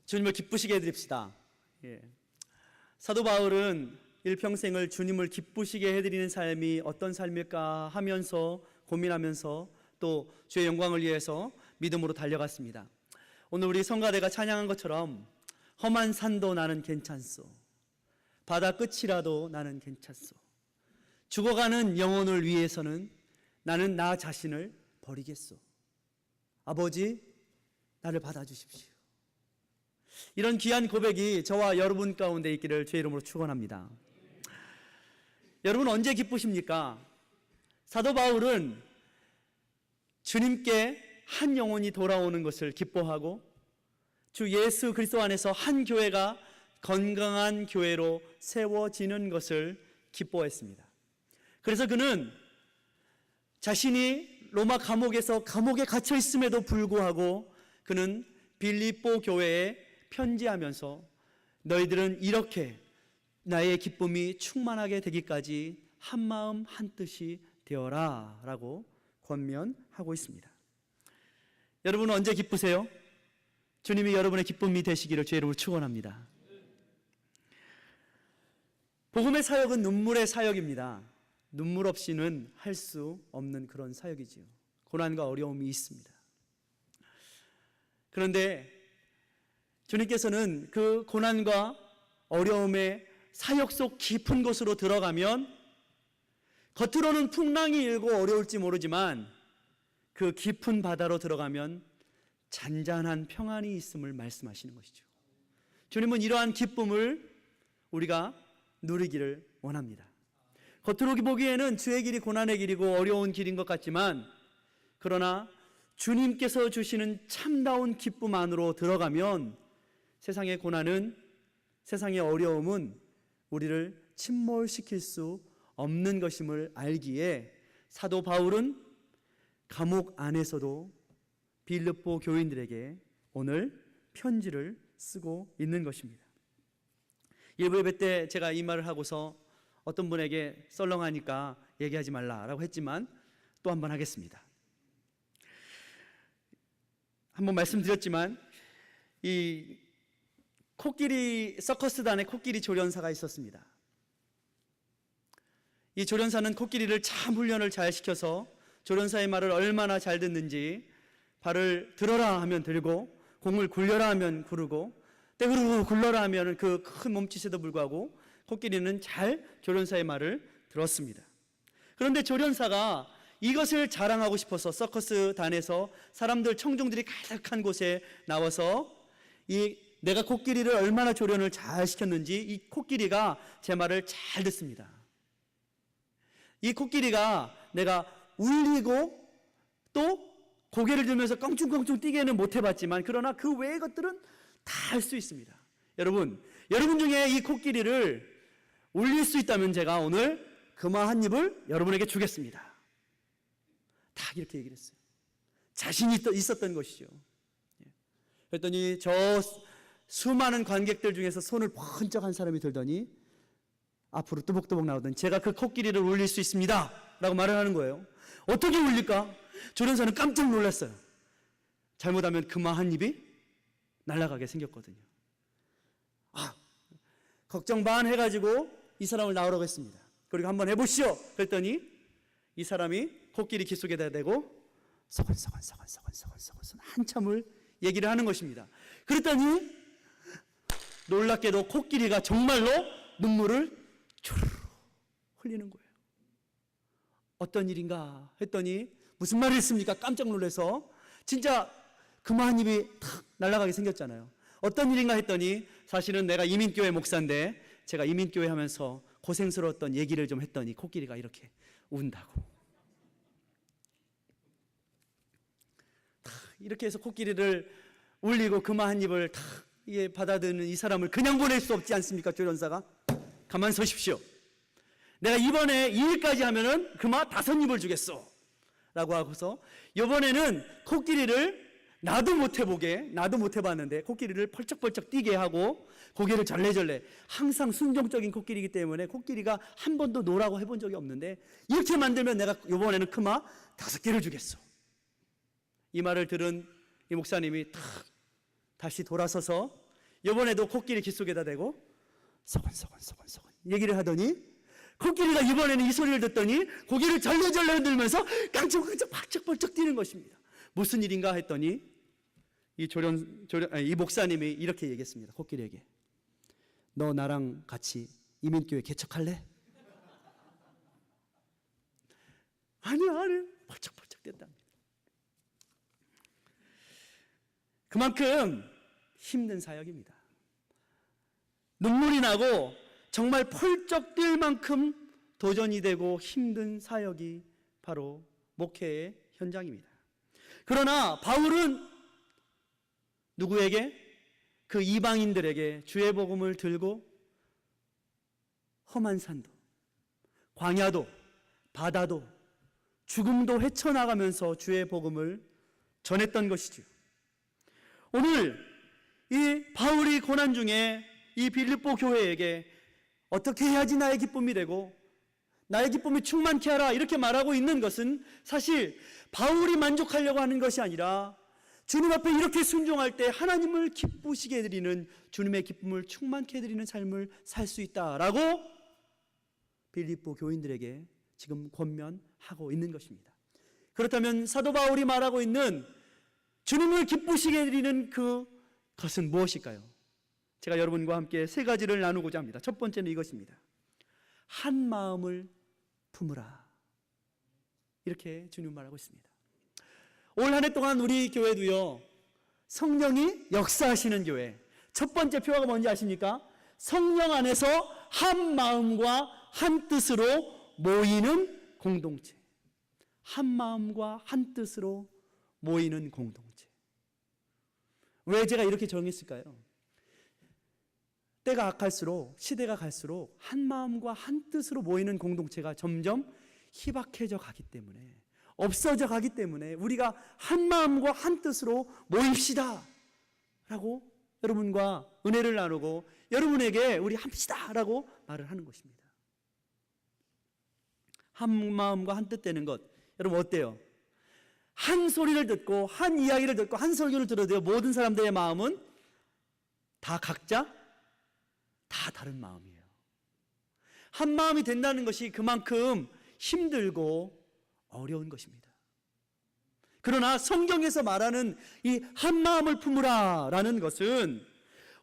주님을 기쁘시게 해드립시다. 예. 사도 바울은 일평생을 주님을 기쁘시게 해드리는 삶이 어떤 삶일까 하면서 고민하면서 또 주의 영광을 위해서 믿음으로 달려갔습니다. 오늘 우리 성가대가 찬양한 것처럼 험한 산도 나는 괜찮소, 바다 끝이라도 나는 괜찮소, 죽어가는 영혼을 위해서는 나는 나 자신을 버리겠소. 아버지, 나를 받아주십시오. 이런 귀한 고백이 저와 여러분 가운데 있기를 주의 이름으로 축원합니다. 여러분 언제 기쁘십니까? 사도 바울은 주님께 한 영혼이 돌아오는 것을 기뻐하고 주 예수 그리스도 안에서 한 교회가 건강한 교회로 세워지는 것을 기뻐했습니다. 그래서 그는 자신이 로마 감옥에서 감옥에 갇혀 있음에도 불구하고 그는 빌립보 교회에 편지하면서 너희들은 이렇게 나의 기쁨이 충만하게 되기까지 한마음 한뜻이 되어라 라고 권면하고 있습니다. 여러분은 언제 기쁘세요? 주님이 여러분의 기쁨이 되시기를 주의 이름으로 축원합니다. 복음의 사역은 눈물의 사역입니다. 눈물 없이는 할 수 없는 그런 사역이지요. 고난과 어려움이 있습니다. 그런데 주님께서는 그 고난과 어려움의 사역 속 깊은 곳으로 들어가면 겉으로는 풍랑이 일고 어려울지 모르지만 그 깊은 바다로 들어가면 잔잔한 평안이 있음을 말씀하시는 것이죠. 주님은 이러한 기쁨을 우리가 누리기를 원합니다. 겉으로 보기에는 주의 길이 고난의 길이고 어려운 길인 것 같지만 그러나 주님께서 주시는 참다운 기쁨 안으로 들어가면 세상의 고난은, 세상의 어려움은 우리를 침몰시킬 수 없는 것임을 알기에 사도 바울은 감옥 안에서도 빌립보 교인들에게 오늘 편지를 쓰고 있는 것입니다. 일부 예배 때 제가 이 말을 하고서 어떤 분에게 썰렁하니까 얘기하지 말라라고 했지만 또 한 번 하겠습니다. 한번 말씀드렸지만 이 코끼리 서커스단에 코끼리 조련사가 있었습니다. 이 조련사는 코끼리를 참 훈련을 잘 시켜서 조련사의 말을 얼마나 잘 듣는지 발을 들어라 하면 들고 공을 굴려라 하면 구르고 떼구르고 굴러라 하면 그 큰 몸짓에도 불구하고 코끼리는 잘 조련사의 말을 들었습니다. 그런데 조련사가 이것을 자랑하고 싶어서 서커스단에서 사람들 청중들이 가득한 곳에 나와서 내가 코끼리를 얼마나 조련을 잘 시켰는지 이 코끼리가 제 말을 잘 듣습니다. 이 코끼리가 내가 울리고 또 고개를 들면서 껑충껑충 뛰게는 못 해봤지만 그러나 그 외의 것들은 다 할 수 있습니다. 여러분 중에 이 코끼리를 울릴 수 있다면 제가 오늘 금화 한 입을 여러분에게 주겠습니다. 다 이렇게 얘기를 했어요. 자신이 있었던 것이죠. 그랬더니 저 수많은 관객들 중에서 손을 번쩍 한 사람이 들더니 앞으로 뚜벅뚜벅 나오더니 제가 그 코끼리를 울릴 수 있습니다 라고 말을 하는 거예요. 어떻게 울릴까? 조련사는 깜짝 놀랐어요. 잘못하면 금화 한 입이 날아가게 생겼거든요. 걱정 반 해가지고 이 사람을 나오라고 했습니다. 그리고 한번 해보시오 그랬더니 이 사람이 코끼리 귀 속에다 대고 서건서건 한참을 얘기를 하는 것입니다. 그랬더니 놀랍게도 코끼리가 정말로 눈물을 주르르 흘리는 거예요. 어떤 일인가 했더니 무슨 말을 했습니까? 깜짝 놀라서 진짜 금화 한 입이 탁 날아가게 생겼잖아요. 어떤 일인가 했더니 사실은 내가 이민교회 목사인데 제가 이민교회 하면서 고생스러웠던 얘기를 좀 했더니 코끼리가 이렇게 운다고. 이렇게 해서 코끼리를 울리고 금화 한 입을 탁 받아드는 이 사람을 그냥 보낼 수 없지 않습니까? 조련사가 가만 서십시오. 내가 이번에 이 일까지 하면은 금화 5입을 주겠어 라고 하고서 이번에는 코끼리를 나도 못 해봤는데 코끼리를 펄쩍펄쩍 뛰게 하고 고개를 절레절레, 항상 순종적인 코끼리이기 때문에 코끼리가 한 번도 노라고 해본 적이 없는데 이렇게 만들면 내가 이번에는 금화 5개를 주겠어. 이 말을 들은 이 목사님이 다시 돌아서서 이번에도 코끼리 귀 속에다 대고 소곤소곤 얘기를 하더니 코끼리가 이번에는 이 소리를 듣더니 고개를 절레절레 흔들면서 깡총깡총 박쩍박쩍 뛰는 것입니다. 무슨 일인가 했더니 이 목사님이 이렇게 얘기했습니다. 코끼리에게, 너 나랑 같이 이민교회 개척할래? 아니야, 박쩍박쩍 뛴답니다. 그만큼 힘든 사역입니다. 눈물이 나고 정말 펄쩍 뛸 만큼 도전이 되고 힘든 사역이 바로 목회의 현장입니다. 그러나 바울은 누구에게? 그 이방인들에게 주의 복음을 들고 험한 산도, 광야도, 바다도, 죽음도 헤쳐나가면서 주의 복음을 전했던 것이죠. 오늘 이 바울이 고난 중에 이 빌립보 교회에게 어떻게 해야지 나의 기쁨이 되고 나의 기쁨이 충만케 하라 이렇게 말하고 있는 것은 사실 바울이 만족하려고 하는 것이 아니라 주님 앞에 이렇게 순종할 때 하나님을 기쁘시게 해드리는, 주님의 기쁨을 충만케 해드리는 삶을 살 수 있다라고 빌립보 교인들에게 지금 권면하고 있는 것입니다. 그렇다면 사도 바울이 말하고 있는 주님을 기쁘시게 해드리는 그것은 무엇일까요? 제가 여러분과 함께 세 가지를 나누고자 합니다. 첫 번째는 이것입니다. 한 마음을 품으라. 이렇게 주님 말하고 있습니다. 올 한 해 동안 우리 교회도요, 성령이 역사하시는 교회, 첫 번째 표어가 뭔지 아십니까? 성령 안에서 한 마음과 한 뜻으로 모이는 공동체. 한 마음과 한 뜻으로 모이는 공동체. 왜 제가 이렇게 정했을까요? 때가 악할수록, 시대가 갈수록 한 마음과 한 뜻으로 모이는 공동체가 점점 희박해져 가기 때문에, 없어져 가기 때문에 우리가 한 마음과 한 뜻으로 모입시다 라고 여러분과 은혜를 나누고 여러분에게 우리 합시다 라고 말을 하는 것입니다. 한 마음과 한 뜻 되는 것, 여러분 어때요? 한 소리를 듣고 한 이야기를 듣고 한 설교를 들어도 모든 사람들의 마음은 다 각자 다 다른 마음이에요. 한 마음이 된다는 것이 그만큼 힘들고 어려운 것입니다. 그러나 성경에서 말하는 이 한 마음을 품으라 라는 것은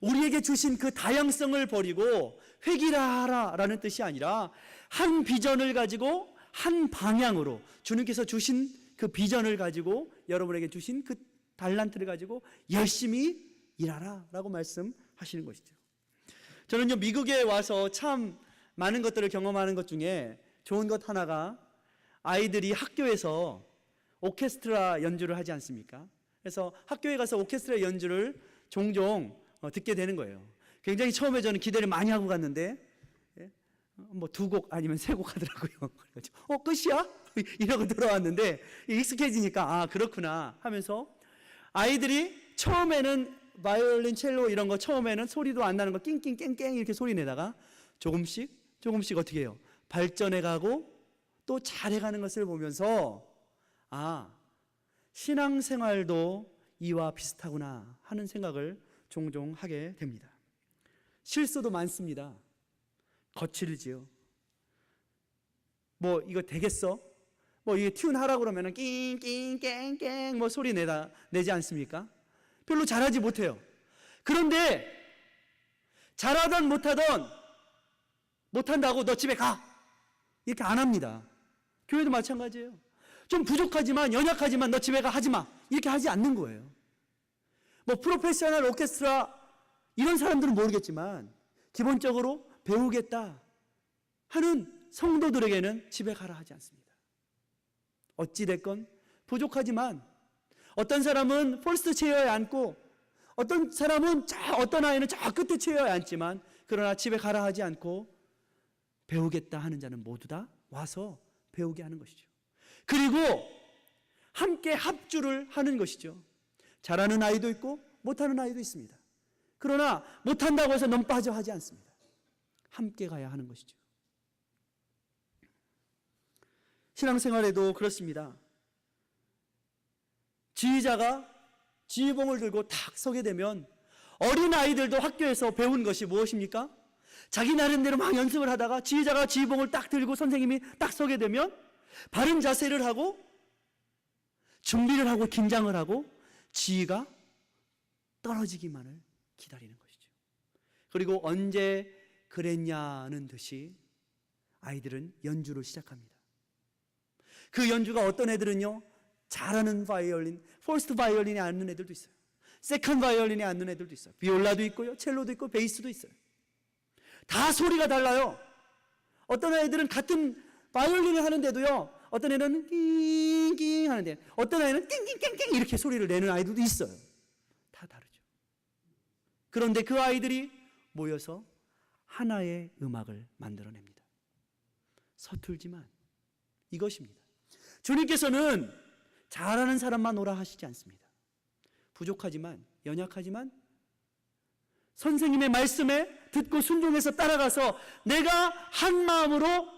우리에게 주신 그 다양성을 버리고 획일화하라 라는 뜻이 아니라 한 비전을 가지고 한 방향으로, 주님께서 주신 그 비전을 가지고 여러분에게 주신 그 달란트를 가지고 열심히 일하라 라고 말씀하시는 것이죠. 저는 미국에 와서 참 많은 것들을 경험하는 것 중에 좋은 것 하나가 아이들이 학교에서 오케스트라 연주를 하지 않습니까? 그래서 학교에 가서 오케스트라 연주를 종종 듣게 되는 거예요. 굉장히 처음에 저는 기대를 많이 하고 갔는데 뭐 2곡 아니면 3곡 하더라고요. 그래가지고 끝이야? 이러고 들어왔는데 익숙해지니까 아 그렇구나 하면서 아이들이 처음에는 바이올린, 첼로 이런 거 처음에는 소리도 안 나는 거 낑낑깽깽 이렇게 소리 내다가 조금씩 어떻게 해요? 발전해 가고 또 잘해가는 것을 보면서 아 신앙생활도 이와 비슷하구나 하는 생각을 종종 하게 됩니다. 실수도 많습니다. 거칠지요. 뭐 이거 되겠어? 뭐 이게 튠 하라고 그러면은 낑낑깽깽 뭐 소리 내지 않습니까? 별로 잘하지 못해요. 그런데 잘하던 못한다고 너 집에 가 이렇게 안 합니다. 교회도 마찬가지예요. 좀 부족하지만 연약하지만 너 집에 가 하지 마 이렇게 하지 않는 거예요. 뭐 프로페셔널 오케스트라 이런 사람들은 모르겠지만 기본적으로 배우겠다 하는 성도들에게는 집에 가라 하지 않습니다. 어찌됐건 부족하지만 어떤 사람은 퍼스트 체어에 앉고 어떤 사람은 어떤 아이는 저 끝에 체어에 앉지만 그러나 집에 가라 하지 않고 배우겠다 하는 자는 모두 다 와서 배우게 하는 것이죠. 그리고 함께 합주를 하는 것이죠. 잘하는 아이도 있고 못하는 아이도 있습니다. 그러나 못한다고 해서 넌 빠져 하지 않습니다. 함께 가야 하는 것이죠. 신앙생활에도 그렇습니다. 지휘자가 지휘봉을 들고 탁 서게 되면 어린 아이들도 학교에서 배운 것이 무엇입니까? 자기 나름대로 막 연습을 하다가 지휘자가 지휘봉을 딱 들고 선생님이 딱 서게 되면 바른 자세를 하고 준비를 하고 긴장을 하고 지휘가 떨어지기만을 기다리는 것이죠. 그리고 언제 그랬냐는 듯이 아이들은 연주를 시작합니다. 그 연주가 어떤 애들은요, 잘하는 바이올린, 퍼스트 바이올린에 앉는 애들도 있어요. 세컨드 바이올린에 앉는 애들도 있어요. 비올라도 있고요, 첼로도 있고 베이스도 있어요. 다 소리가 달라요. 어떤 애들은 같은 바이올린을 하는데도요, 어떤 애는 낑낑 하는데 어떤 애는 낑낑낑낑 이렇게 소리를 내는 아이들도 있어요. 다 다르죠. 그런데 그 아이들이 모여서 하나의 음악을 만들어냅니다. 서툴지만 이것입니다. 주님께서는 잘하는 사람만 오라 하시지 않습니다. 부족하지만, 연약하지만 선생님의 말씀에 듣고 순종해서 따라가서 내가 한 마음으로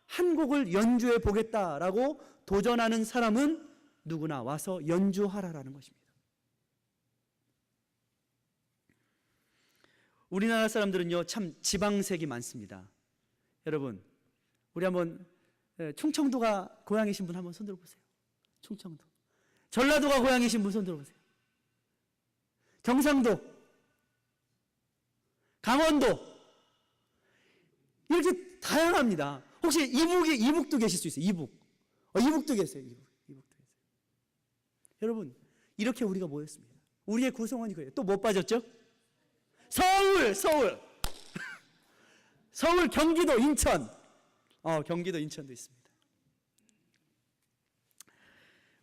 한 곡을 연주해 보겠다라고 도전하는 사람은 누구나 와서 연주하라라는 것입니다. 우리나라 사람들은요, 참 지방색이 많습니다. 여러분, 우리 한번 충청도가 고향이신 분 한번 손 들어보세요. 충청도. 전라도가 고향이신 분 손 들어보세요. 경상도, 강원도, 이렇게 다양합니다. 혹시 이북도 계실 수 있어요. 이북도 계세요. 이북도 계세요. 여러분, 이렇게 우리가 모였습니다. 우리의 구성원이 그래요. 또 못 빠졌죠? 서울. 서울, 경기도, 인천. 경기도, 인천도 있습니다.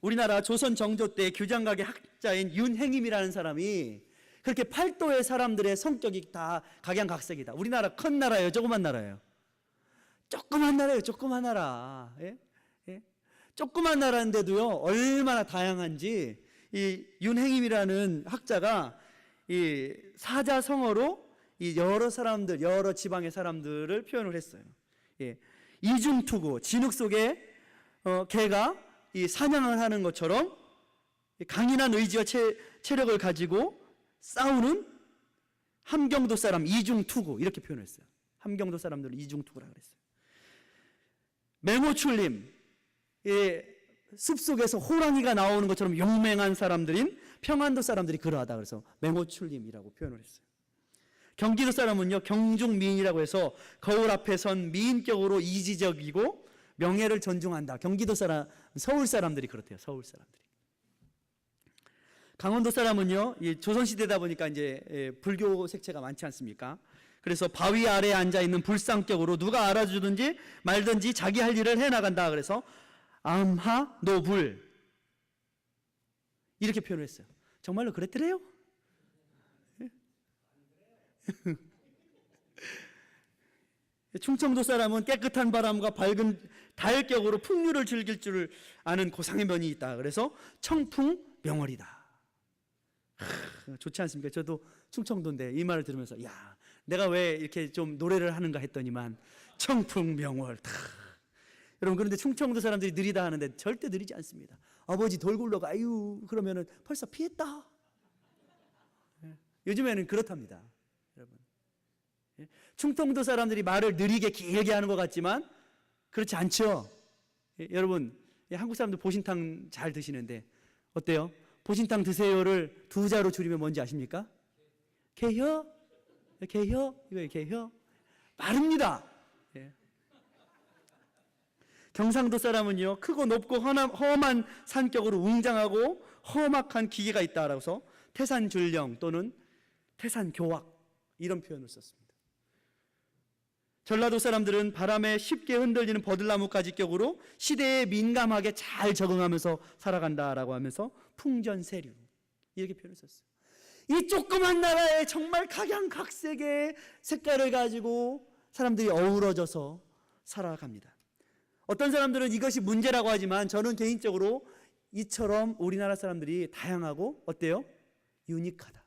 우리나라 조선 정조 때 규장각의 학자인 윤행임이라는 사람이 그렇게 팔도의 사람들의 성격이 다 각양각색이다. 우리나라 큰 나라예요, 조그만 나라예요? 조그만 나라예요, 조그만 나라. 예? 예? 조그만 나라인데도요, 얼마나 다양한지 이 윤행임이라는 학자가 이 사자성어로 이 여러 사람들, 여러 지방의 사람들을 표현을 했어요. 예. 이중투구, 진흙 속에 개가 이 사냥을 하는 것처럼 강인한 의지와 체력을 가지고 싸우는 함경도 사람 이중투구, 이렇게 표현했어요. 함경도 사람들은 이중투구라고 그랬어요. 맹호출림, 숲속에서 호랑이가 나오는 것처럼 용맹한 사람들인 평안도 사람들이 그러하다 그래서 맹호출림이라고 표현을 했어요. 경기도 사람은요, 경중미인이라고 해서 거울 앞에 선 미인격으로 이지적이고 명예를 존중한다. 경기도 사람, 서울 사람들이 그렇대요. 서울 사람들이. 강원도 사람은요, 조선시대다 보니까 이제 불교 색채가 많지 않습니까? 그래서 바위 아래에 앉아 있는 불상격으로 누가 알아주든지 말든지 자기 할 일을 해 나간다. 그래서 암하노불 이렇게 표현을 했어요. 정말로 그랬더래요? 충청도 사람은 깨끗한 바람과 밝은 달격으로 풍류를 즐길 줄 아는 고상의 면이 있다. 그래서 청풍명월이다. 좋지 않습니까? 저도 충청도인데 이 말을 들으면서 야, 내가 왜 이렇게 좀 노래를 하는가 했더니만 청풍명월. 여러분, 그런데 충청도 사람들이 느리다 하는데 절대 느리지 않습니다. 아버지 돌 굴러가 아유 그러면은 벌써 피했다. 요즘에는 그렇답니다. 여러분, 충청도 사람들이 말을 느리게 길게 하는 것 같지만 그렇지 않죠. 여러분, 한국 사람들 보신탕 잘 드시는데 어때요? 보신탕 드세요를 두 자로 줄이면 뭔지 아십니까? 개혀? 개혀? 이거예요, 개혀? 빠릅니다. 예. 경상도 사람은요, 크고 높고 험한 산격으로 웅장하고 험악한 기계가 있다라고 해서 태산줄령 또는 태산교악 이런 표현을 썼습니다. 전라도 사람들은 바람에 쉽게 흔들리는 버들나무까지 격으로 시대에 민감하게 잘 적응하면서 살아간다라고 하면서 풍전세류 이렇게 표현을 썼어요. 이 조그만 나라에 정말 각양각색의 색깔을 가지고 사람들이 어우러져서 살아갑니다. 어떤 사람들은 이것이 문제라고 하지만 저는 개인적으로 이처럼 우리나라 사람들이 다양하고 어때요? 유니크하다.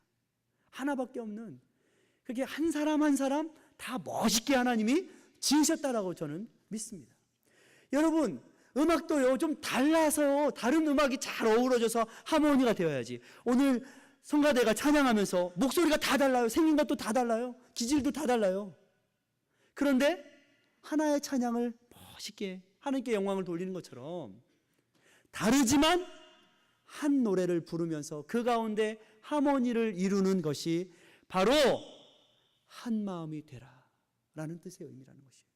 하나밖에 없는, 그게 한 사람 한 사람 다 멋있게 하나님이 지으셨다라고 저는 믿습니다. 여러분, 음악도요 좀 달라서요, 다른 음악이 잘 어우러져서 하모니가 되어야지. 오늘 성가대가 찬양하면서 목소리가 다 달라요. 생긴 것도 다 달라요. 기질도 다 달라요. 그런데 하나의 찬양을 멋있게 하나님께 영광을 돌리는 것처럼 다르지만 한 노래를 부르면서 그 가운데 하모니를 이루는 것이 바로 한 마음이 되라 라는 뜻의 의미라는 것이에요.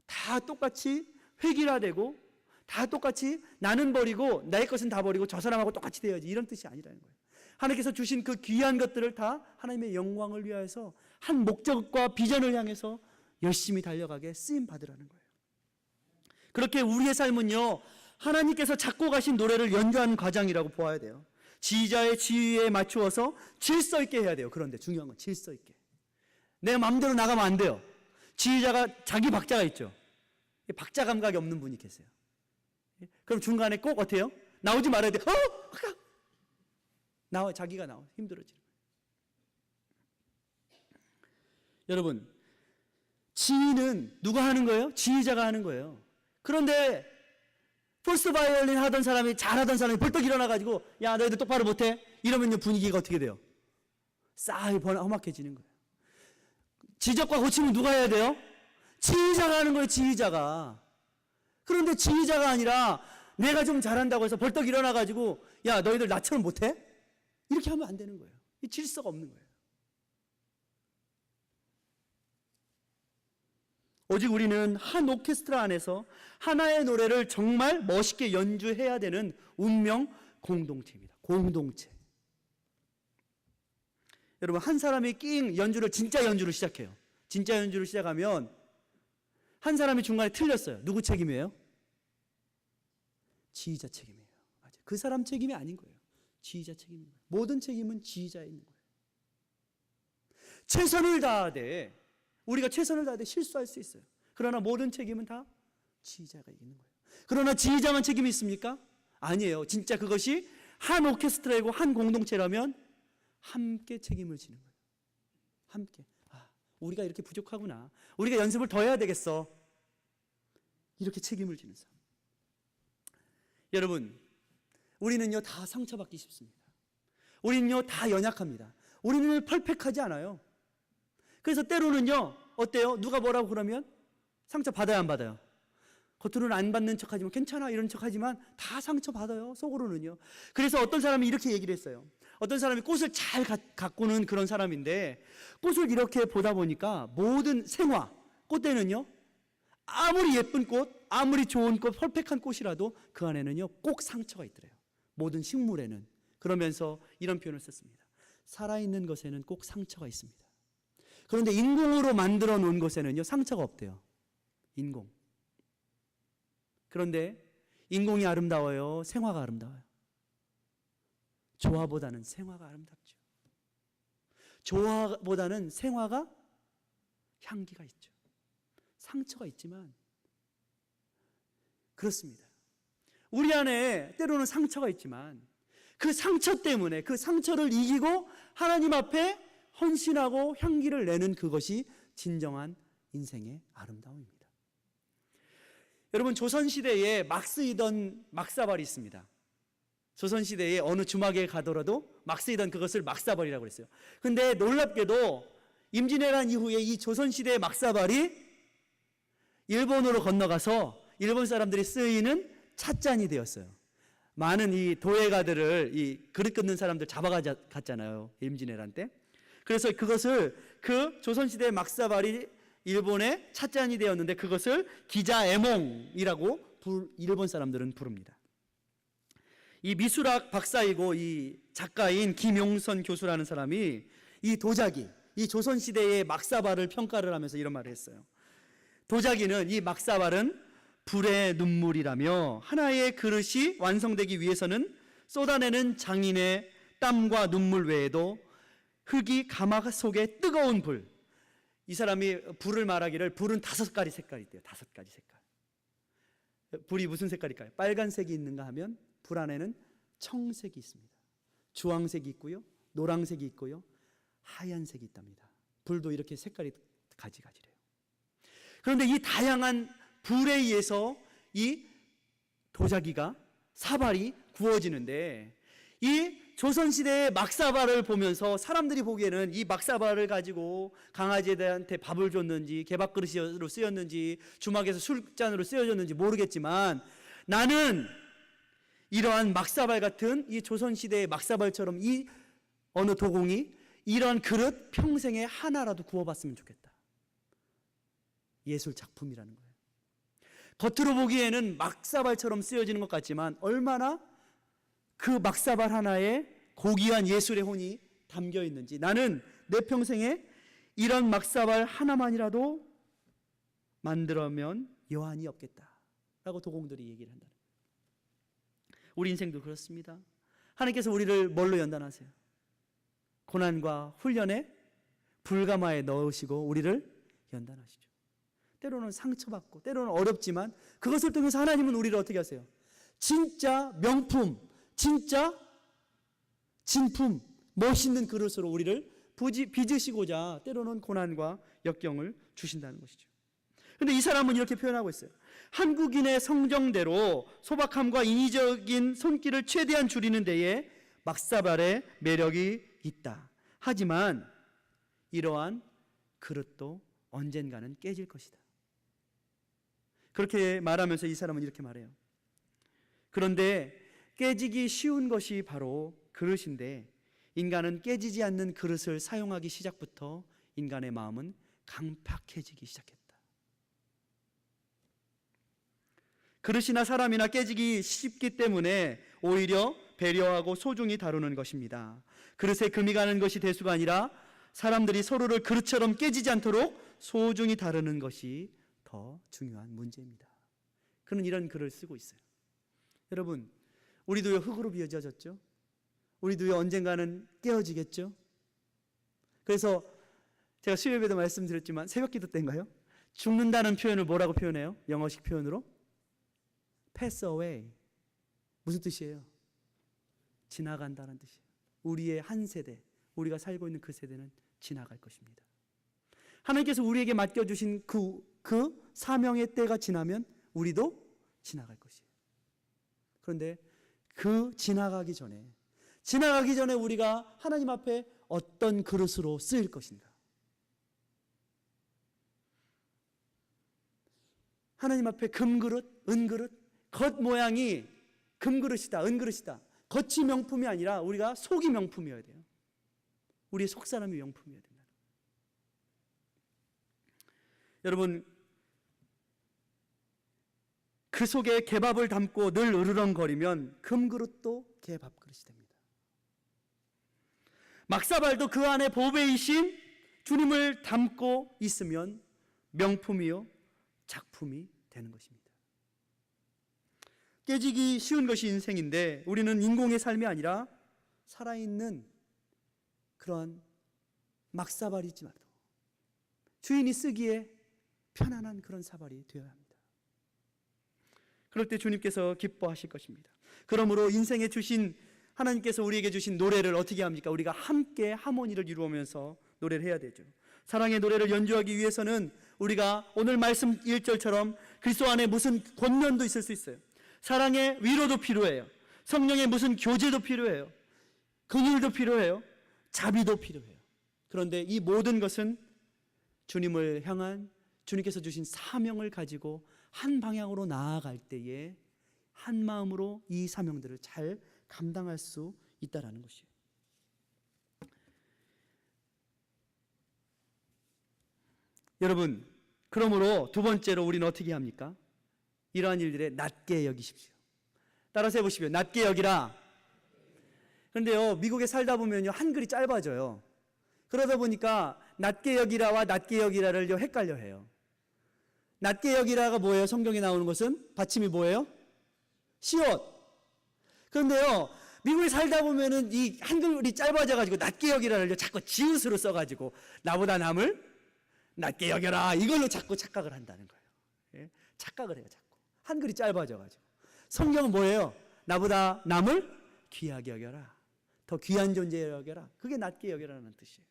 다 똑같이 획일화되고 다 똑같이 나는 버리고 나의 것은 다 버리고 저 사람하고 똑같이 되어야지, 이런 뜻이 아니라는 거예요. 하나님께서 주신 그 귀한 것들을 다 하나님의 영광을 위하여서 한 목적과 비전을 향해서 열심히 달려가게 쓰임 받으라는 거예요. 그렇게 우리의 삶은요, 하나님께서 작고 가신 노래를 연주하는 과정이라고 보아야 돼요. 지휘자의 지휘에 맞추어서 질서 있게 해야 돼요. 그런데 중요한 건 질서 있게. 내 마음대로 나가면 안 돼요. 지휘자가 자기 박자가 있죠. 박자 감각이 없는 분이 계세요. 그럼 중간에 꼭 어때요? 나오지 말아야 돼요. 나와, 자기가 나와. 힘들어지는 거예요. 여러분, 지휘는 누가 하는 거예요? 지휘자가 하는 거예요. 그런데 폴스 바이올린 하던 사람이, 잘하던 사람이 벌떡 일어나가지고 야, 너희들 똑바로 못해? 이러면 분위기가 어떻게 돼요? 싸이 험악해지는 거예요. 지적과 고침은 누가 해야 돼요? 지휘자가 하는 거예요. 지휘자가. 그런데 지휘자가 아니라 내가 좀 잘한다고 해서 벌떡 일어나가지고 야, 너희들 나처럼 못해? 이렇게 하면 안 되는 거예요. 이 질서가 없는 거예요. 오직 우리는 한 오케스트라 안에서 하나의 노래를 정말 멋있게 연주해야 되는 운명 공동체입니다. 공동체. 여러분, 한 사람이 연주를, 진짜 연주를 시작해요. 진짜 연주를 시작하면 한 사람이 중간에 틀렸어요. 누구 책임이에요? 지휘자 책임이에요. 맞아요. 그 사람 책임이 아닌 거예요. 지휘자 책임인 거예요. 모든 책임은 지휘자에 있는 거예요. 최선을 다하되, 우리가 최선을 다하되 실수할 수 있어요. 그러나 모든 책임은 다 지휘자가 있는 거예요. 그러나 지휘자만 책임이 있습니까? 아니에요. 진짜 그것이 한 오케스트라이고 한 공동체라면 함께 책임을 지는 거예요. 함께. 우리가 이렇게 부족하구나. 우리가 연습을 더 해야 되겠어. 이렇게 책임을 지는 사람. 여러분, 우리는요 다 상처받기 쉽습니다. 우리는요 다 연약합니다. 우리는 퍼펙트하지 않아요. 그래서 때로는요 어때요? 누가 뭐라고 그러면 상처 받아야 안 받아요? 겉으로는 안 받는 척하지만 괜찮아 이런 척하지만 다 상처 받아요. 속으로는요. 그래서 어떤 사람이 이렇게 얘기를 했어요. 어떤 사람이 꽃을 잘 가꾸는 그런 사람인데 꽃을 이렇게 보다 보니까 모든 생화, 꽃대는요 아무리 예쁜 꽃, 아무리 좋은 꽃, 퍼펙트한 꽃이라도 그 안에는요 꼭 상처가 있더래요. 모든 식물에는. 그러면서 이런 표현을 썼습니다. 살아있는 것에는 꼭 상처가 있습니다. 그런데 인공으로 만들어 놓은 것에는요 상처가 없대요. 인공. 그런데 인공이 아름다워요? 생화가 아름다워요? 조화보다는 생화가 아름답죠. 조화보다는 생화가 향기가 있죠. 상처가 있지만 그렇습니다. 우리 안에 때로는 상처가 있지만 그 상처 때문에 그 상처를 이기고 하나님 앞에 헌신하고 향기를 내는 그것이 진정한 인생의 아름다움입니다. 여러분, 조선시대에 막 쓰이던 막사발이 있습니다. 조선시대에 어느 주막에 가더라도 막 쓰이던 그것을 막사발이라고 그랬어요. 근데 놀랍게도 임진왜란 이후에 이 조선시대의 막사발이 일본으로 건너가서 일본 사람들이 쓰이는 찻잔이 되었어요. 많은 이 도예가들을 이 그릇 긋는 사람들 잡아갔잖아요. 임진왜란 때. 그래서 그것을 그 조선시대의 막사발이 일본의 찻잔이 되었는데 그것을 기자에몽이라고 일본 사람들은 부릅니다. 이 미술학 박사이고 이 작가인 김용선 교수라는 사람이 이 도자기, 이 조선시대의 막사발을 평가를 하면서 이런 말을 했어요. 도자기는, 이 막사발은 불의 눈물이라며 하나의 그릇이 완성되기 위해서는 쏟아내는 장인의 땀과 눈물 외에도 흙이 가마 속에 뜨거운 불, 이 사람이 불을 말하기를 불은 5가지 색깔이 있대요. 5가지 색깔. 불이 무슨 색깔일까요? 빨간색이 있는가 하면 불 안에는 청색이 있습니다. 주황색이 있고요, 노란색이 있고요, 하얀색이 있답니다. 불도 이렇게 색깔이 가지가지래요. 그런데 이 다양한 불에 의해서 이 도자기가, 사발이 구워지는데 이 조선시대의 막사발을 보면서 사람들이 보기에는 이 막사발을 가지고 강아지들한테 밥을 줬는지 개밥그릇으로 쓰였는지 주막에서 술잔으로 쓰여졌는지 모르겠지만, 나는 이러한 막사발 같은 이 조선시대의 막사발처럼 이 어느 도공이 이런 그릇 평생에 하나라도 구워봤으면 좋겠다. 예술 작품이라는 거예요. 겉으로 보기에는 막사발처럼 쓰여지는 것 같지만 얼마나 그 막사발 하나에 고귀한 예술의 혼이 담겨 있는지, 나는 내 평생에 이런 막사발 하나만이라도 만들어면 여한이 없겠다라고 도공들이 얘기를 한다는 거예요. 우리 인생도 그렇습니다. 하나님께서 우리를 뭘로 연단하세요? 고난과 훈련에 불가마에 넣으시고 우리를 연단하시죠. 때로는 상처받고 때로는 어렵지만 그것을 통해서 하나님은 우리를 어떻게 하세요? 진짜 명품, 진짜 진품, 멋있는 그릇으로 우리를 빚으시고자 때로는 고난과 역경을 주신다는 것이죠. 그런데 이 사람은 이렇게 표현하고 있어요. 한국인의 성정대로 소박함과 인위적인 손길을 최대한 줄이는 데에 막사발의 매력이 있다. 하지만 이러한 그릇도 언젠가는 깨질 것이다. 그렇게 말하면서 이 사람은 이렇게 말해요. 그런데 깨지기 쉬운 것이 바로 그릇인데 인간은 깨지지 않는 그릇을 사용하기 시작부터 인간의 마음은 강팍해지기 시작했다. 그릇이나 사람이나 깨지기 쉽기 때문에 오히려 배려하고 소중히 다루는 것입니다. 그릇에 금이 가는 것이 대수가 아니라 사람들이 서로를 그릇처럼 깨지지 않도록 소중히 다루는 것이 더 중요한 문제입니다. 그는 이런 글을 쓰고 있어요. 여러분, 우리도요 흙으로 빚어졌죠? 우리도요 언젠가는 깨어지겠죠? 그래서 제가 수요일에도 말씀드렸지만 새벽기도 때인가요? 죽는다는 표현을 뭐라고 표현해요? 영어식 표현으로? pass away. 무슨 뜻이에요? 지나간다는 뜻이에요. 우리의 한 세대, 우리가 살고 있는 그 세대는 지나갈 것입니다. 하나님께서 우리에게 맡겨주신 그 사명의 때가 지나면 우리도 지나갈 것이에요. 그런데 그 지나가기 전에 우리가 하나님 앞에 어떤 그릇으로 쓰일 것인가? 하나님 앞에 금그릇, 은그릇, 겉모양이 금그릇이다, 은그릇이다. 겉이 명품이 아니라 우리가 속이 명품이어야 돼요. 우리의 속사람이 명품이어야 된다. 여러분, 그 속에 개밥을 담고 늘 으르렁거리면 금그릇도 개밥그릇이 됩니다. 막사발도 그 안에 보배이신 주님을 담고 있으면 명품이요 작품이 되는 것입니다. 깨지기 쉬운 것이 인생인데 우리는 인공의 삶이 아니라 살아있는 그러한 막사발이지 말고 주인이 쓰기에 편안한 그런 사발이 되어야 합니다. 그럴 때 주님께서 기뻐하실 것입니다. 그러므로 인생에 주신 하나님께서 우리에게 주신 노래를 어떻게 합니까? 우리가 함께 하모니를 이루면서 노래를 해야 되죠. 사랑의 노래를 연주하기 위해서는 우리가 오늘 말씀 1절처럼 그리스도 안에 무슨 권면도 있을 수 있어요. 사랑의 위로도 필요해요. 성령의 무슨 교제도 필요해요. 긍휼도 필요해요. 자비도 필요해요. 그런데 이 모든 것은 주님을 향한 주님께서 주신 사명을 가지고 한 방향으로 나아갈 때에 한 마음으로 이 사명들을 잘 감당할 수 있다라는 것이에요. 여러분, 그러므로 두 번째로 우리는 어떻게 합니까? 이러한 일들에 낮게 여기십시오. 따라서 해보십시오. 낮게 여기라. 그런데요, 미국에 살다 보면요, 한글이 짧아져요. 그러다 보니까 낮게 여기라와 낮게 여기라를 헷갈려 해요. 낮게 여기라가 뭐예요? 성경에 나오는 것은 받침이 뭐예요? 시옷. 그런데요, 미국에 살다 보면은 이 한글이 짧아져가지고 낮게 여기라를 자꾸 지읒으로 써가지고 나보다 남을 낮게 여겨라 이걸로 자꾸 착각을 한다는 거예요. 예? 착각을 해요. 자꾸 한글이 짧아져가지고. 성경은 뭐예요? 나보다 남을 귀하게 여겨라, 더 귀한 존재 여겨라. 그게 낮게 여겨라는 뜻이에요.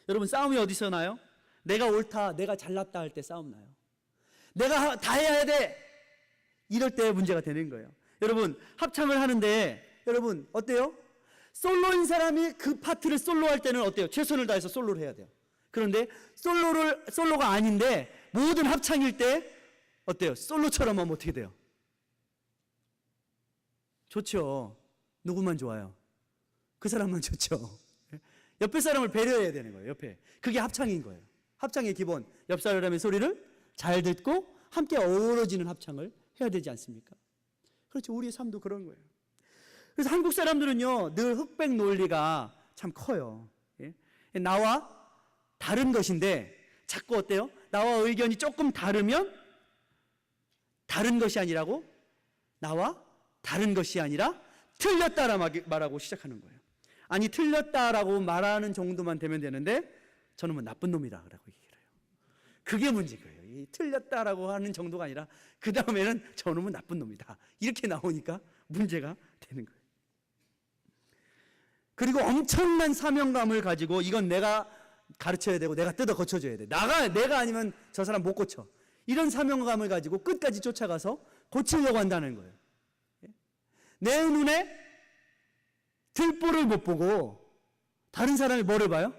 여러분, 싸움이 어디서 나요? 내가 옳다, 내가 잘났다 할 때 싸움 나요. 내가 다 해야 돼, 이럴 때 문제가 되는 거예요. 여러분, 합창을 하는데 여러분 어때요? 솔로인 사람이 그 파트를 솔로 할 때는 어때요? 최선을 다해서 솔로를 해야 돼요. 그런데 솔로가 아닌데 모든 합창일 때 어때요? 솔로처럼 하면 어떻게 돼요? 좋죠. 누구만 좋아요? 그 사람만 좋죠. 옆에 사람을 배려해야 되는 거예요. 옆에. 그게 합창인 거예요. 합창의 기본. 옆 사람의 소리를 잘 듣고 함께 어우러지는 합창을 해야 되지 않습니까? 그렇죠. 우리의 삶도 그런 거예요. 그래서 한국 사람들은요, 늘 흑백 논리가 참 커요. 예? 나와 다른 것인데 자꾸 어때요? 나와 의견이 조금 다르면 다른 것이 아니라고, 나와 다른 것이 아니라 틀렸다라 말하고 시작하는 거예요. 아니, 틀렸다라고 말하는 정도만 되면 되는데 저는 뭐 나쁜 놈이라고 얘기해요. 그게 문제인 거예요. 이 틀렸다라고 하는 정도가 아니라 그 다음에는 저놈은 나쁜 놈이다. 이렇게 나오니까 문제가 되는 거예요. 그리고 엄청난 사명감을 가지고 이건 내가 가르쳐야 되고 내가 뜯어 고쳐줘야 돼. 내가 아니면 저 사람 못 고쳐. 이런 사명감을 가지고 끝까지 쫓아가서 고치려고 한다는 거예요. 내 눈에 들보를 못 보고 다른 사람이 뭐를 봐요?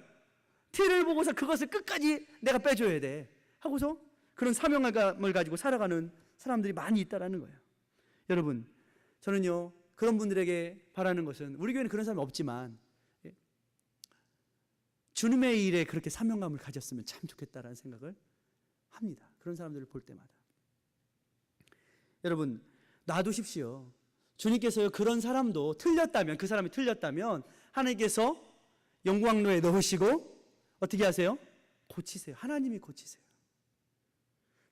티를 보고서 그것을 끝까지 내가 빼줘야 돼 하고서 그런 사명감을 가지고 살아가는 사람들이 많이 있다라는 거예요. 여러분, 저는요 그런 분들에게 바라는 것은, 우리 교회는 그런 사람이 없지만 주님의 일에 그렇게 사명감을 가졌으면 참 좋겠다라는 생각을 합니다. 그런 사람들을 볼 때마다. 여러분, 놔두십시오. 주님께서요 그런 사람도 틀렸다면, 그 사람이 틀렸다면 하나님께서 영광로에 넣으시고 어떻게 하세요? 고치세요. 하나님이 고치세요.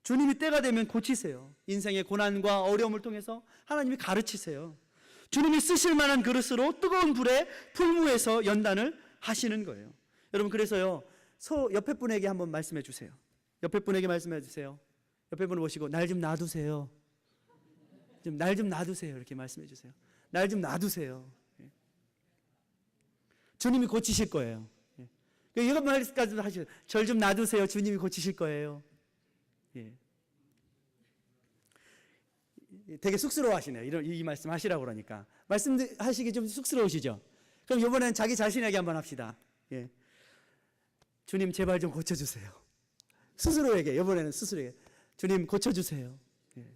주님이 때가 되면 고치세요. 인생의 고난과 어려움을 통해서 하나님이 가르치세요. 주님이 쓰실 만한 그릇으로 뜨거운 불에 풀무에서 연단을 하시는 거예요. 여러분, 그래서요 옆에 분에게 한번 말씀해 주세요. 옆에 분에게 말씀해 주세요. 옆에 분을 보시고 날 좀 놔두세요. 날 좀 놔두세요. 이렇게 말씀해 주세요. 날 좀 놔두세요. 주님이 고치실 거예요. 이런 말까지도 하시죠. 절 좀 놔두세요. 주님이 고치실 거예요. 예. 되게 쑥스러워하시네요. 이 말씀 하시라고 그러니까. 말씀하시기 좀 쑥스러우시죠? 그럼 이번엔 자기 자신에게 한번 합시다. 예. 주님 제발 좀 고쳐주세요. 스스로에게, 이번에는 스스로에게 주님 고쳐주세요. 예.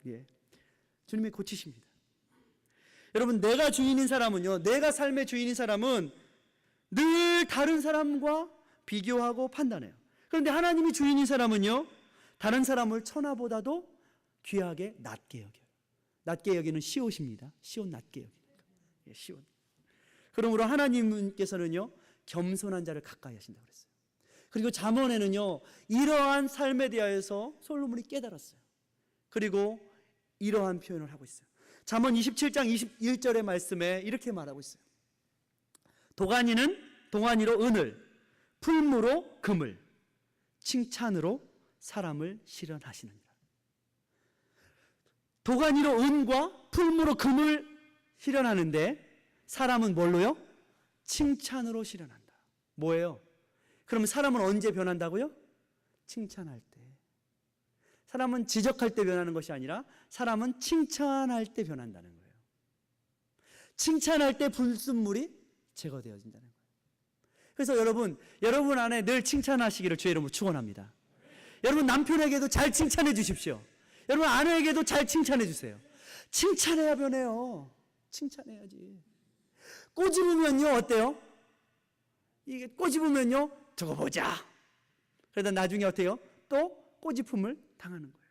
예. 주님이 고치십니다. 여러분, 내가 주인인 사람은요, 내가 삶의 주인인 사람은 늘 다른 사람과 비교하고 판단해요. 그런데 하나님이 주인인 사람은요, 다른 사람을 천하보다도 귀하게 낮게 여겨요. 낮게 여기는 시옷입니다. 시옷 낮게 여기니까. 예, 시옷. 그러므로 하나님께서는요 겸손한 자를 가까이 하신다고 그랬어요. 그리고 잠언에는요 이러한 삶에 대하여서 솔로몬이 깨달았어요. 그리고 이러한 표현을 하고 있어요. 잠언 27장 21절의 말씀에 이렇게 말하고 있어요. 동안이로 은을, 풀무로 금을, 칭찬으로 사람을 실현하시느니라. 도가니로 은과 풀무로 금을 실현하는데 사람은 뭘로요? 칭찬으로 실현한다. 뭐예요? 그러면 사람은 언제 변한다고요? 칭찬할 때. 사람은 지적할 때 변하는 것이 아니라 사람은 칭찬할 때 변한다는 거예요. 칭찬할 때 불순물이 제거되어진다는 거예요. 그래서 여러분 안에 늘 칭찬하시기를 주의 이름으로 축원합니다. 여러분 남편에게도 잘 칭찬해 주십시오. 여러분 아내에게도 잘 칭찬해 주세요. 칭찬해야 변해요. 칭찬해야지. 꼬집으면요 어때요? 이게 꼬집으면요 저거 보자. 그러다 나중에 어때요? 또 꼬집음을 당하는 거예요.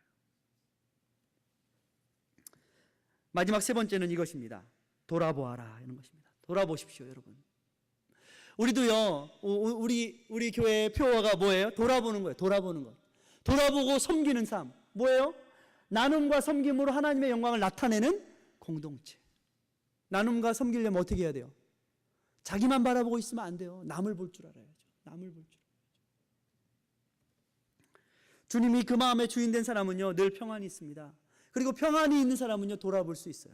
마지막 세 번째는 이것입니다. 돌아보아라 이런 것입니다. 돌아보십시오, 여러분. 우리도요 우리 교회의 표어가 뭐예요? 돌아보는 거예요. 돌아보는 것. 돌아보고 섬기는 삶. 뭐예요? 나눔과 섬김으로 하나님의 영광을 나타내는 공동체. 나눔과 섬기려면 어떻게 해야 돼요? 자기만 바라보고 있으면 안 돼요. 남을 볼 줄 알아야죠. 남을 볼 줄. 주님이 그 마음의 주인된 사람은요 늘 평안이 있습니다. 그리고 평안이 있는 사람은요 돌아볼 수 있어요.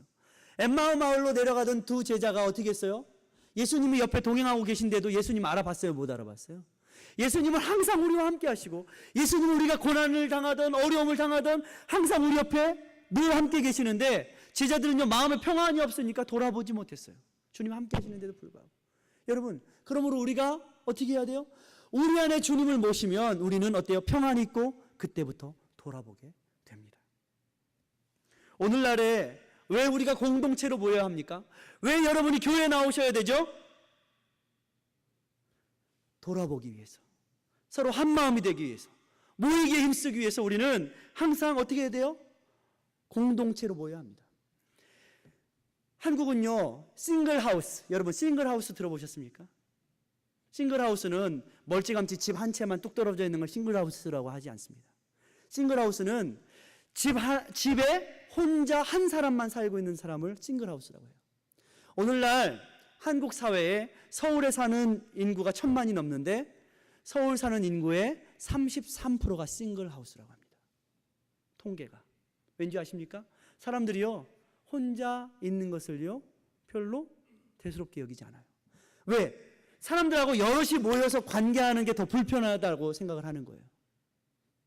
엠마오 마을로 내려가던 두 제자가 어떻게 했어요? 예수님이 옆에 동행하고 계신데도 예수님 알아봤어요? 못 알아봤어요? 예수님은 항상 우리와 함께 하시고, 예수님은 우리가 고난을 당하든 어려움을 당하든 항상 우리 옆에 늘 함께 계시는데 제자들은요 마음에 평안이 없으니까 돌아보지 못했어요. 주님 함께 하시는데도 불구하고. 여러분, 그러므로 우리가 어떻게 해야 돼요? 우리 안에 주님을 모시면 우리는 어때요? 평안이 있고 그때부터 돌아보게 됩니다. 오늘날에 왜 우리가 공동체로 모여야 합니까? 왜 여러분이 교회에 나오셔야 되죠? 돌아보기 위해서, 서로 한 마음이 되기 위해서, 모이기에 힘쓰기 위해서 우리는 항상 어떻게 해야 돼요? 공동체로 모여야 합니다. 한국은요 싱글하우스, 여러분 싱글하우스 들어보셨습니까? 싱글하우스는 멀찌감치 집 한 채만 뚝 떨어져 있는 걸 싱글하우스라고 하지 않습니다. 싱글하우스는 집에 혼자 한 사람만 살고 있는 사람을 싱글하우스라고 해요. 오늘날 한국 사회에 서울에 사는 인구가 1000만이 넘는데 서울 사는 인구의 33%가 싱글하우스라고 합니다. 통계가. 왠지 아십니까? 사람들이요 혼자 있는 것을요 별로 대수롭게 여기지 않아요. 왜? 사람들하고 여럿이 모여서 관계하는 게 더 불편하다고 생각을 하는 거예요.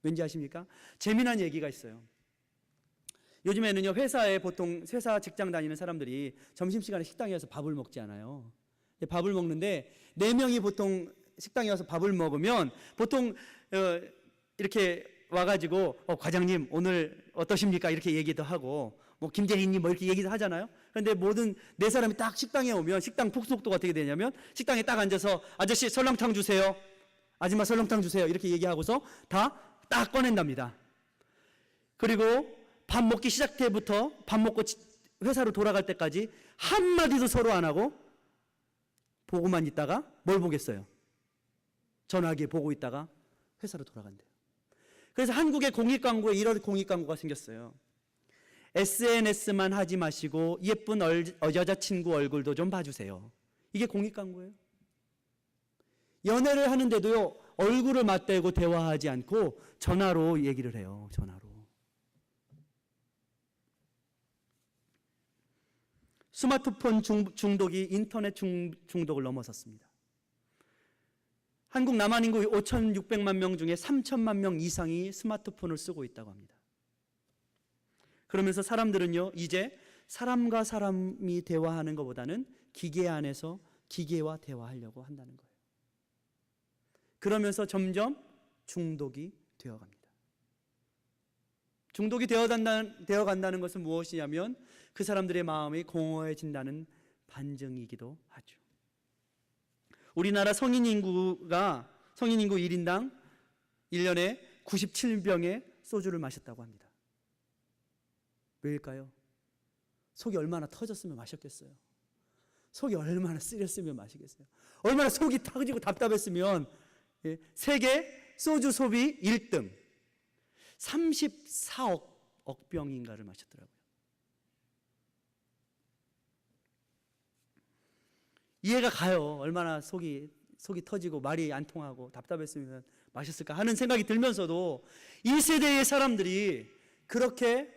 왠지 아십니까? 재미난 얘기가 있어요. 요즘에는요 회사에 보통 회사 직장 다니는 사람들이 점심시간에 식당에 와서 밥을 먹지 않아요. 밥을 먹는데 4명이 보통 식당에 와서 밥을 먹으면 보통 이렇게 와가지고 과장님 오늘 어떠십니까? 이렇게 얘기도 하고 뭐 김재희님 뭐 이렇게 얘기도 하잖아요. 그런데 모든 4사람이 딱 식당에 오면 식당 폭속도가 어떻게 되냐면 식당에 딱 앉아서 아저씨 설렁탕 주세요. 아줌마 설렁탕 주세요. 이렇게 얘기하고서 다 딱 꺼낸답니다. 그리고 밥 먹기 시작 때부터 밥 먹고 회사로 돌아갈 때까지 한마디도 서로 안 하고 보고만 있다가 뭘 보겠어요? 전화기에 보고 있다가 회사로 돌아간대요. 그래서 한국의 공익광고에 이런 공익광고가 생겼어요. SNS만 하지 마시고 예쁜 여자친구 얼굴도 좀 봐주세요. 이게 공익광고예요. 연애를 하는데도요 얼굴을 맞대고 대화하지 않고 전화로 얘기를 해요. 전화로. 스마트폰 중독이 인터넷 중독을 넘어섰습니다. 한국 남한 인구 5,600만 명 중에 3천만 명 이상이 스마트폰을 쓰고 있다고 합니다. 그러면서 사람들은요 이제 사람과 사람이 대화하는 것보다는 기계 안에서 기계와 대화하려고 한다는 거예요. 그러면서 점점 중독이 되어갑니다. 중독이 되어간다는 것은 무엇이냐면 그 사람들의 마음이 공허해진다는 반증이기도 하죠. 우리나라 성인 인구 1인당 1년에 97병의 소주를 마셨다고 합니다. 왜일까요? 속이 얼마나 터졌으면 마셨겠어요? 속이 얼마나 쓰렸으면 마시겠어요? 얼마나 속이 터지고 답답했으면 세계 소주 소비 1등 34억 병인가를 마셨더라고요. 이해가 가요. 얼마나 속이 터지고 말이 안 통하고 답답했으면 마셨을까 하는 생각이 들면서도 이 세대의 사람들이 그렇게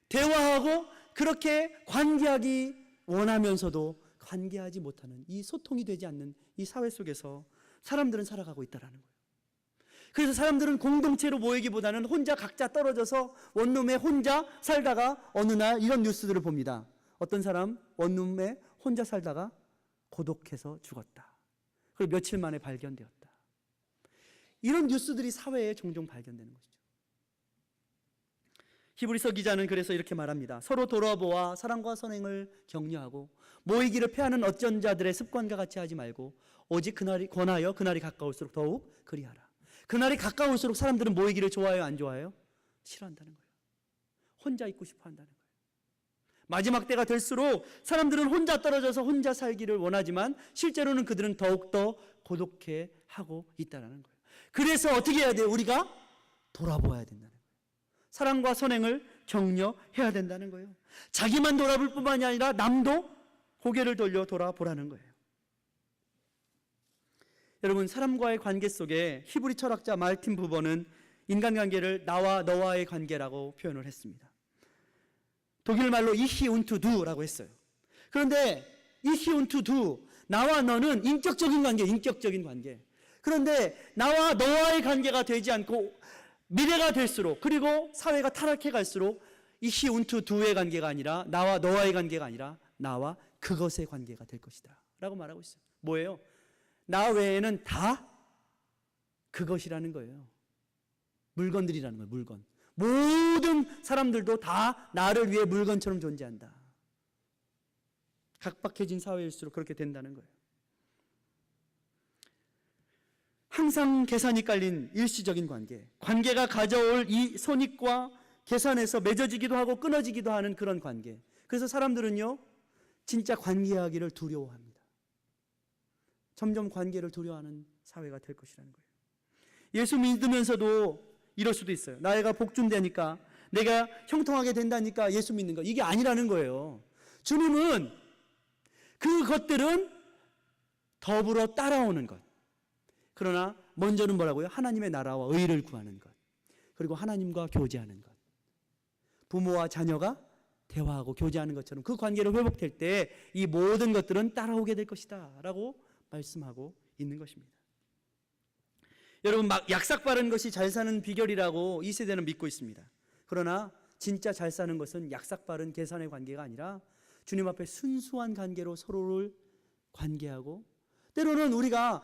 대화하고 그렇게 관계하기 원하면서도 관계하지 못하는 이 소통이 되지 않는 이 사회 속에서 사람들은 살아가고 있다는 거예요. 그래서 사람들은 공동체로 모이기보다는 혼자 각자 떨어져서 원룸에 혼자 살다가 어느 날 이런 뉴스들을 봅니다. 어떤 사람 원룸에 혼자 살다가 고독해서 죽었다. 그리고 며칠 만에 발견되었다. 이런 뉴스들이 사회에 종종 발견되는 것이죠. 히브리서 기자는 그래서 이렇게 말합니다. 서로 돌아보아 사랑과 선행을 격려하고 모이기를 패하는 어쩐 자들의 습관과 같이 하지 말고 오직 그날이 권하여 그날이 가까울수록 더욱 그리하라. 그날이 가까울수록 사람들은 모이기를 좋아해요? 안 좋아해요? 싫어한다는 거예요. 혼자 있고 싶어 한다는 거예요. 마지막 때가 될수록 사람들은 혼자 떨어져서 혼자 살기를 원하지만 실제로는 그들은 더욱더 고독해 하고 있다는 거예요. 그래서 어떻게 해야 돼요? 우리가 돌아보아야 된다는 거예요. 사랑과 선행을 격려해야 된다는 거예요. 자기만 돌아볼 뿐만이 아니라 남도 고개를 돌려 돌아보라는 거예요. 여러분, 사람과의 관계 속에 히브리 철학자 말틴 부버는 인간관계를 나와 너와의 관계라고 표현을 했습니다. 독일 말로 이히 운투 두라고 했어요. 그런데 이히 운투 두, 나와 너는 인격적인 관계. 그런데 나와 너와의 관계가 되지 않고 미래가 될수록, 그리고 사회가 타락해 갈수록 이시 운투 두의 관계가 아니라 나와 너와의 관계가 아니라 나와 그것의 관계가 될 것이다 라고 말하고 있어요. 뭐예요? 나 외에는 다 그것이라는 거예요. 물건들이라는 거예요. 물건. 모든 사람들도 다 나를 위해 물건처럼 존재한다. 각박해진 사회일수록 그렇게 된다는 거예요. 항상 계산이 깔린 일시적인 관계, 관계가 가져올 이 손익과 계산에서 맺어지기도 하고 끊어지기도 하는 그런 관계. 그래서 사람들은요, 진짜 관계하기를 두려워합니다. 점점 관계를 두려워하는 사회가 될 것이라는 거예요. 예수 믿으면서도 이럴 수도 있어요. 나이가 복준되니까, 내가 형통하게 된다니까 예수 믿는 거. 이게 아니라는 거예요. 주님은 그것들은 더불어 따라오는 것. 그러나 먼저는 뭐라고요? 하나님의 나라와 의를 구하는 것. 그리고 하나님과 교제하는 것. 부모와 자녀가 대화하고 교제하는 것처럼 그 관계로 회복될 때 이 모든 것들은 따라오게 될 것이다 라고 말씀하고 있는 것입니다. 여러분, 막 약삭 빠른 것이 잘 사는 비결이라고 이 세대는 믿고 있습니다. 그러나 진짜 잘 사는 것은 약삭 빠른 계산의 관계가 아니라 주님 앞에 순수한 관계로 서로를 관계하고, 때로는 우리가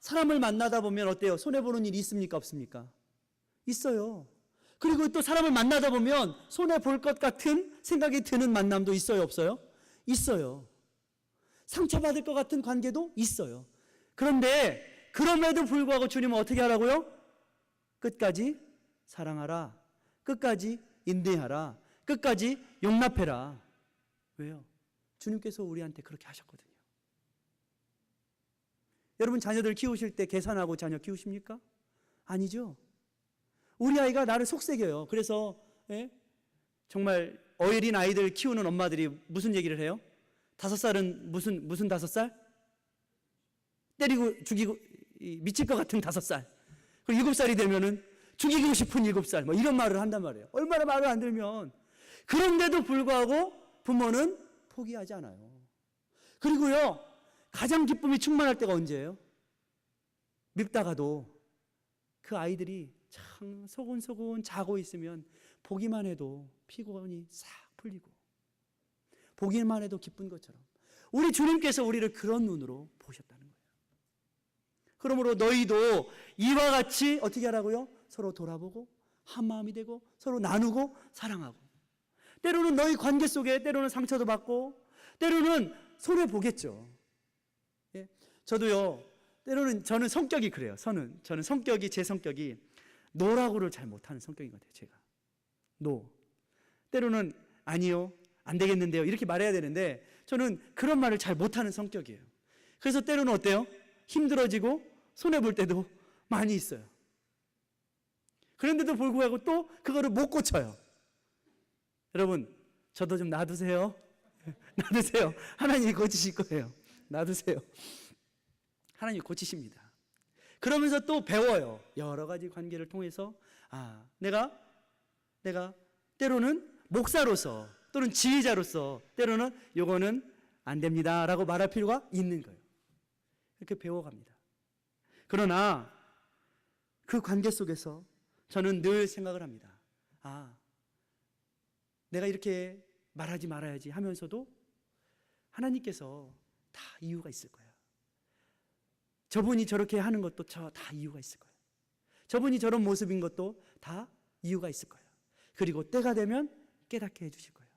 사람을 만나다 보면 어때요? 손해보는 일이 있습니까? 없습니까? 있어요. 그리고 또 사람을 만나다 보면 손해볼 것 같은 생각이 드는 만남도 있어요? 없어요? 있어요. 상처받을 것 같은 관계도 있어요. 그런데 그럼에도 불구하고 주님은 어떻게 하라고요? 끝까지 사랑하라. 끝까지 인내하라. 끝까지 용납해라. 왜요? 주님께서 우리한테 그렇게 하셨거든요. 여러분, 자녀들 키우실 때 계산하고 자녀 키우십니까? 아니죠. 우리 아이가 나를 속삭여요. 그래서 정말 어린 아이들 키우는 엄마들이 무슨 얘기를 해요? 5살은 무슨 5살? 때리고 죽이고 미칠 것 같은 5살. 그리고 7살이 되면은 죽이고 싶은 7살. 뭐 이런 말을 한단 말이에요. 얼마나 말을 안 들면. 그런데도 불구하고 부모는 포기하지 않아요. 그리고요, 가장 기쁨이 충만할 때가 언제예요? 밉다가도 그 아이들이 참 소곤소곤 자고 있으면 보기만 해도 피곤이 싹 풀리고, 보기만 해도 기쁜 것처럼 우리 주님께서 우리를 그런 눈으로 보셨다는 거예요. 그러므로 너희도 이와 같이 어떻게 하라고요? 서로 돌아보고 한 마음이 되고 서로 나누고 사랑하고. 때로는 너희 관계 속에 때로는 상처도 받고 때로는 손해보겠죠. 예? 저도요, 때로는 저는 성격이 그래요. 저는 성격이, 제 성격이 노라고를 잘 못하는 성격인 것 같아요. 제가 때로는 아니요, 안 되겠는데요, 이렇게 말해야 되는데 저는 그런 말을 잘 못하는 성격이에요. 그래서 때로는 어때요? 힘들어지고 손해볼 때도 많이 있어요. 그런데도 불구하고 또 그거를 못 고쳐요. 여러분, 저도 좀 놔두세요. 놔두세요. 하나님이 고치실 거예요. 놔두세요. 하나님이 고치십니다. 그러면서 또 배워요. 여러 가지 관계를 통해서 내가 때로는 목사로서 또는 지휘자로서 때로는 요거는 안 됩니다 라고 말할 필요가 있는 거예요. 이렇게 배워갑니다. 그러나 그 관계 속에서 저는 늘 생각을 합니다. 내가 이렇게 말하지 말아야지 하면서도 하나님께서 다 이유가 있을 거야. 저분이 저렇게 하는 것도 다 이유가 있을 거예요. 저분이 저런 모습인 것도 다 이유가 있을 거예요. 그리고 때가 되면 깨닫게 해주실 거예요.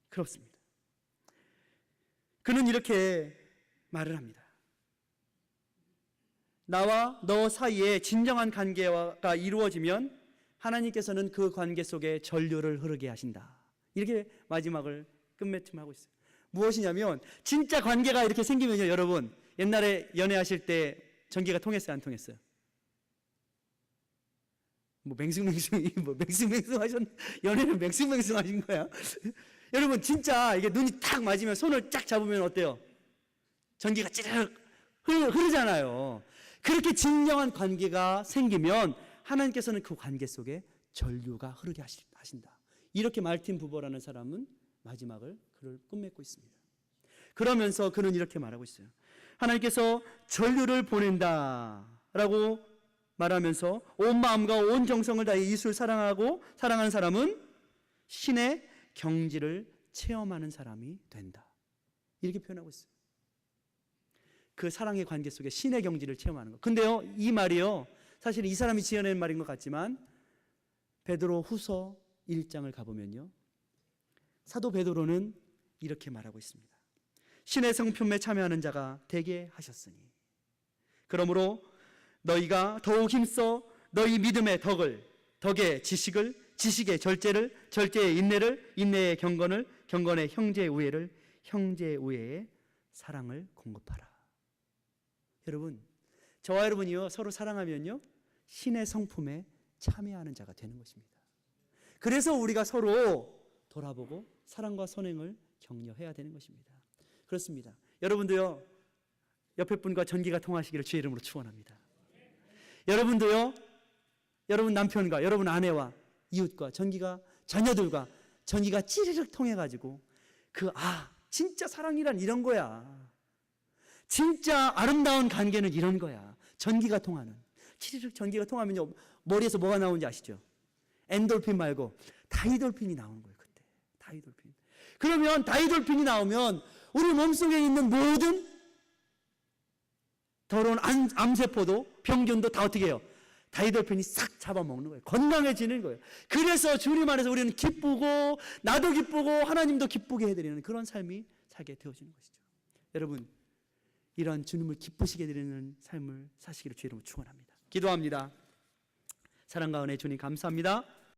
그렇습니다. 그는 이렇게 말을 합니다. 나와 너 사이에 진정한 관계가 이루어지면 하나님께서는 그 관계 속에 전류를 흐르게 하신다. 이렇게 마지막을 끝맺음하고 있어요. 무엇이냐면 진짜 관계가 이렇게 생기면요, 여러분, 옛날에 연애하실 때 전기가 통했어요, 안 통했어요? 맹숭맹숭 하셨, 연애는 맹숭맹숭 하신 거야? 여러분, 진짜 이게 눈이 딱 맞으면 손을 쫙 잡으면 어때요? 전기가 찌르륵 흐르잖아요. 그렇게 진정한 관계가 생기면 하나님께서는 그 관계 속에 전류가 흐르게 하신다. 이렇게 말틴 부버라는 사람은 마지막을 글을 끝맺고 있습니다. 그러면서 그는 이렇게 말하고 있어요. 하나님께서 전류를 보낸다라고 말하면서 온 마음과 온 정성을 다해 예수를 사랑하고 사랑하는 사람은 신의 경지를 체험하는 사람이 된다. 이렇게 표현하고 있어요. 그 사랑의 관계 속에 신의 경지를 체험하는 것. 근데요, 이 말이요, 사실 이 사람이 지어낸 말인 것 같지만 베드로 후서 1장을 가보면요, 사도 베드로는 이렇게 말하고 있습니다. 신의 성품에 참여하는 자가 되게 하셨으니 그러므로 너희가 더욱 힘써 너희 믿음의 덕의 지식을, 지식의 절제를, 절제의 인내를, 인내의 경건을, 경건의 형제의 우애를, 형제의 우애의 사랑을 공급하라. 여러분, 저와 여러분이요 서로 사랑하면요 신의 성품에 참여하는 자가 되는 것입니다. 그래서 우리가 서로 돌아보고 사랑과 선행을 격려해야 되는 것입니다. 그렇습니다. 여러분도요 옆에 분과 전기가 통하시기를 주의 이름으로 축원합니다. 여러분도요 여러분 남편과 여러분 아내와 이웃과 전기가, 자녀들과 전기가 찌르륵 통해 가지고 진짜 사랑이란 이런 거야, 진짜 아름다운 관계는 이런 거야, 전기가 통하는, 치르륵 전기가 통하면요 머리에서 뭐가 나오는지 아시죠? 엔돌핀 말고 다이돌핀이 나오는 거예요. 그때 다이돌핀. 그러면 다이돌핀이 나오면 우리 몸속에 있는 모든 더러운 암세포도 병균도 다 어떻게 해요? 다이돌핀이 싹 잡아먹는 거예요. 건강해지는 거예요. 그래서 주님 안에서 우리는 기쁘고 나도 기쁘고 하나님도 기쁘게 해드리는 그런 삶이 살게 되어지는 것이죠. 여러분, 이러한 주님을 기쁘시게 해드리는 삶을 사시기를 주의 이름으로 축원합니다. 기도합니다. 사랑과 은혜 주님 감사합니다.